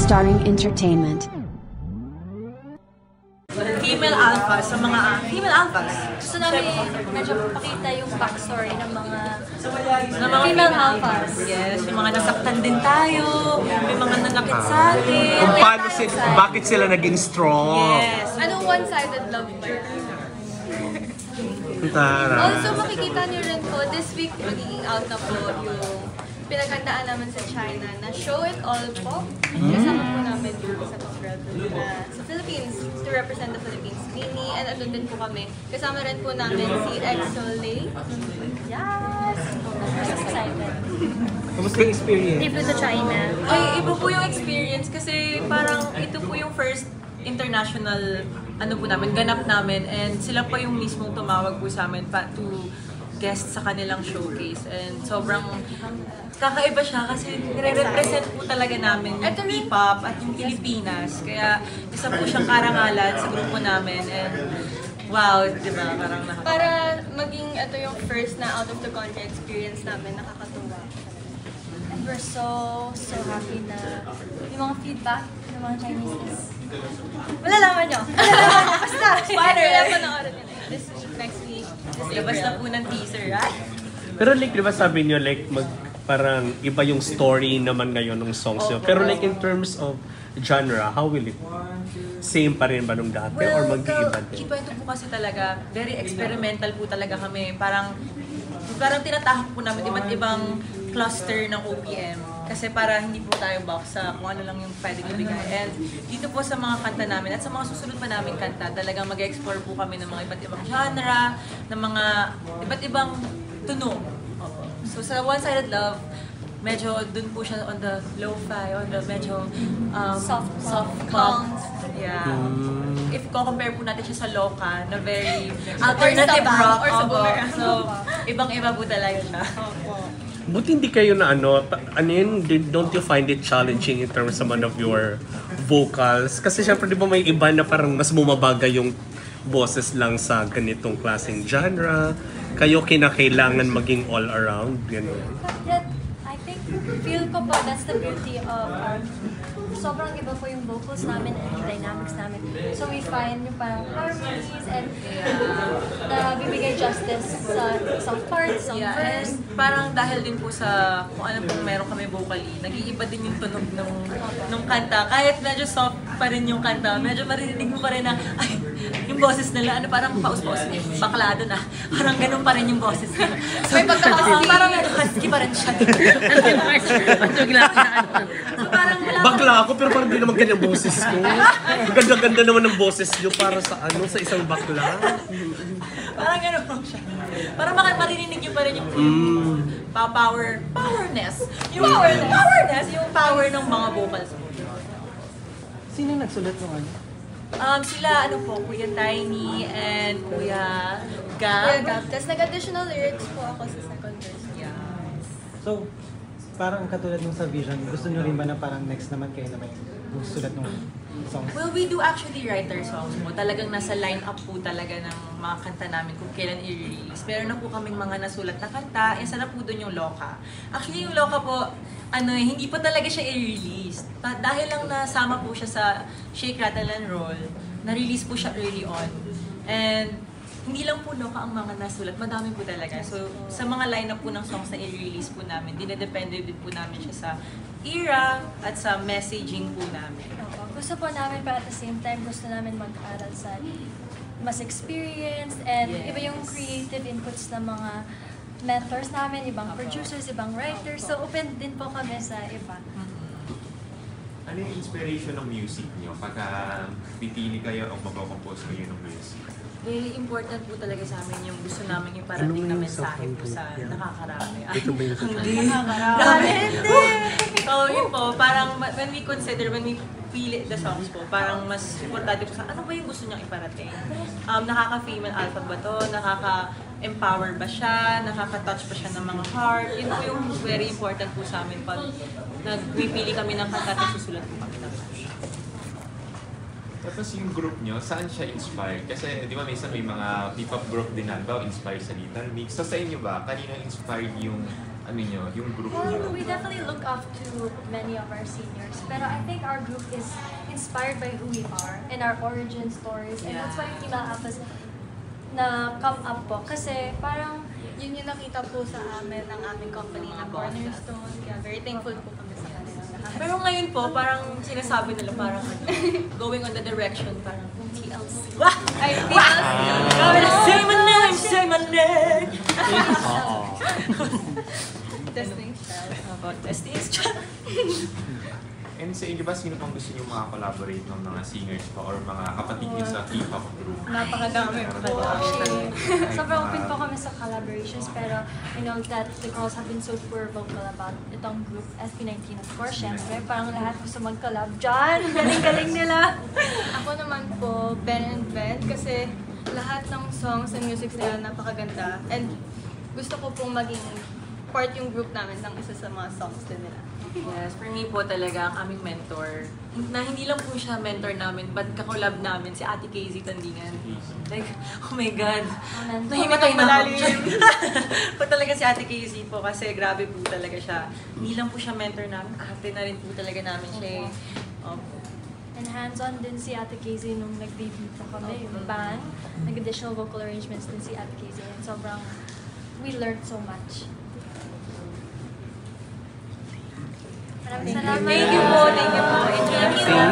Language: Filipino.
Starring Entertainment. Female alphas, sa mga female alphas. Gusto namin medyo pakita yung backstory ng mga female alphas. Yes, yung mga nasaktan din tayo, may mga nanakit sa atin. Kung paano sila, bakit sila naging strong. Yes. Anong one-sided love ba yun? Tara. Also, makikita niyo rin po, this week magiging out na po yung pinaghandaan naman sa China na Show It All po. Kasama po namin yung sa pag-represent sa Philippines, to represent the Philippines. Mini, and andun din po kami. Kasama rin po namin si Exolay. Yes! I'm excited. Kamusta yung experience? Trip to China. Ay, iba po yung experience kasi parang ito po yung first international ganap namin, and sila pa yung mismong tumawag po sa amin to guest sa kanilang showcase, and sobrang kakaiba siya kasi nire-represent po talaga namin yung P-pop at yung Pilipinas, kaya isa po siyang karangalan sa grupo namin, and wow, di ba? Parang nakakatawa. Para maging ito yung first na out of the country experience namin, nakakatuwa. And we're so happy na yung mga feedback ng mga Chinese is malalaman nyo. Basta! Spoiler! Kaya panoorin nyo this week, next week. Labas na po ng teaser, right? Pero like, di ba sabi niyo, like, parang iba yung story naman ngayon ng songs niyo. Pero like, in terms of genre, how will it? Same pa rin ba nung dati? Or mag-iiba din? Kikwento po kasi talaga, very experimental po talaga kami. Parang tinatahak po namin iba't ibang cluster ng OPM. Kasi para hindi po tayo box sa kung ano lang yung pwedeng ibigay. And dito po sa mga kanta namin at sa mga susunod pa namin kanta, talagang mag-explore po kami ng mga iba't ibang genre, ng mga iba't ibang tunog. So sa One-Sided Love, medyo dun po siya on the lo-fi, on the medyo Soft pop. Yeah. If compare po natin siya sa Loca, na very alternative Or sa rock. or sa Boomerang. So, ibang-iba po talaga siya. Buti hindi kayo na don't you find it challenging in terms naman of your vocals? Kasi syempre di ba may iba na parang mas bumabagay yung boses lang sa ganitong klaseng genre. Kayo kinakailangan maging all around, gano'n. I think, feel ko po, that's the beauty of sobrang iba po yung vocals namin and yung dynamics namin. So we find yung parang harmonies and na bibigay justice sa some parts, some verse. And parang dahil din po sa kung ano pong meron kami vocally, nag-iiba din yung tunog ng kanta. Kahit medyo soft pa rin yung kanta, medyo maririnig mo pa rin na, ay, yung boses nila, parang paus-paus, baklado na. Parang ganun pa rin yung boses nila. So, May pagkakasali. parang husky pa rin siya. So parang Bakla ako pero parang di naman ganyan boses ko. Ang ganda-ganda naman ng boses niyo para sa sa isang bakla. parang gano'n po siya. Parang maririnig nyo pa rin yung powerness. Yung powerness, yung power ng mga vocals mo. Sino nagsulat ng ano? Sila, Kuya Tiny and Kuya Gab. Tapos nag-additional lyrics po ako sa second verse. So, parang katulad nung sa Vision, gusto nyo rin ba na parang next naman kayo naman yung sulat ng songs? Well, we do actually write our songs mo. Talagang nasa line-up po talaga ng mga kanta namin kung kailan i-release. Meron na po kaming mga nasulat na kanta. Isa na po doon yung Loca. Actually, yung Loca po, hindi po talaga siya i-release. Dahil lang nasama po siya sa Shake, Rattle, and Roll, na-release po siya early on. And hindi lang po Loca ang mga nasulat, madami po talaga. So, sa mga line-up po ng songs na i-release po namin, dinedepende din po namin siya sa era at sa messaging po namin. Gusto po namin, pero at the same time, gusto namin mag-aral sa mas experienced and iba yung creative inputs ng mga mentors namin, ibang producers, ibang writers. So, open din po kami sa iba. Ano yung inspiration ng music niyo? Pagka pipili kayo o mag-compose kayo ng music? Very important po talaga sa amin yung gusto namin yung parating na mensahe po sa nakakarami. Ito ba yung Hindi. Nakakarami. Hindi. So, yun po, parang when we pili the songs po, parang mas importante po sa ano ba yung gusto niyang iparating. Nakaka-female alpha ba to? Nakaka-empower ba siya? Nakaka-touch ba siya ng mga heart? Yun po yung very important po sa amin pag nagpipili kami ng kanta at susulat po kami ng kanta. Tapos yung group nyo, saan siya inspired? Kasi di ba minsan may mga P-pop group din na ba inspired sa Little Mix. So sa inyo ba, kanino inspired yung ano nyo, yung group Well, nyo? we definitely look up to many of our seniors. Pero I think our group is inspired by who we are and our origin stories. And that's why Female Alphas na come up po. Kasi parang Yun yung nakita po sa amin ng aming company na Cornerstone. Kaya very thankful po kami sa kanila. Pero ngayon po, parang sinasabi nila parang ano, going on the direction, parang TLC. Wah! Ay, TLC! Grabe na, say my name, say my name! Oo. Testing style. About testing child. And sa inyo ba, sino pang gusto nyo mga-collaborate ng mga singers pa or mga kapatid nyo sa K-pop group? Napakadami po. actually, sobrang open po kami sa collaborations. Pero I know that the girls have been so super vocal about itong group, SB19 of course. Syempre, parang lahat gusto mag-collab dyan. Galing-galing nila. Ako naman po, Ben and Ben, kasi lahat ng songs and music nila napakaganda. And gusto ko pong maging part yung group namin ng isa sa mga songs din nila. Yes, for me po talaga ang aming mentor, na hindi lang po siya mentor namin, but kakolab namin si Ate Casey Tandingan. Like, oh my God, nahimatay na ako. Po talaga si Ate Casey po kasi grabe po talaga siya. Hindi lang po siya mentor namin, ate na rin po talaga namin siya. And hands-on din si Ate Casey nung nag-debut pa kami, yung band. Nag-additional vocal arrangements din si Ate Casey. And sobrang, we learned so much. Maraming salamat. Thank you po, thank you po. Thank you.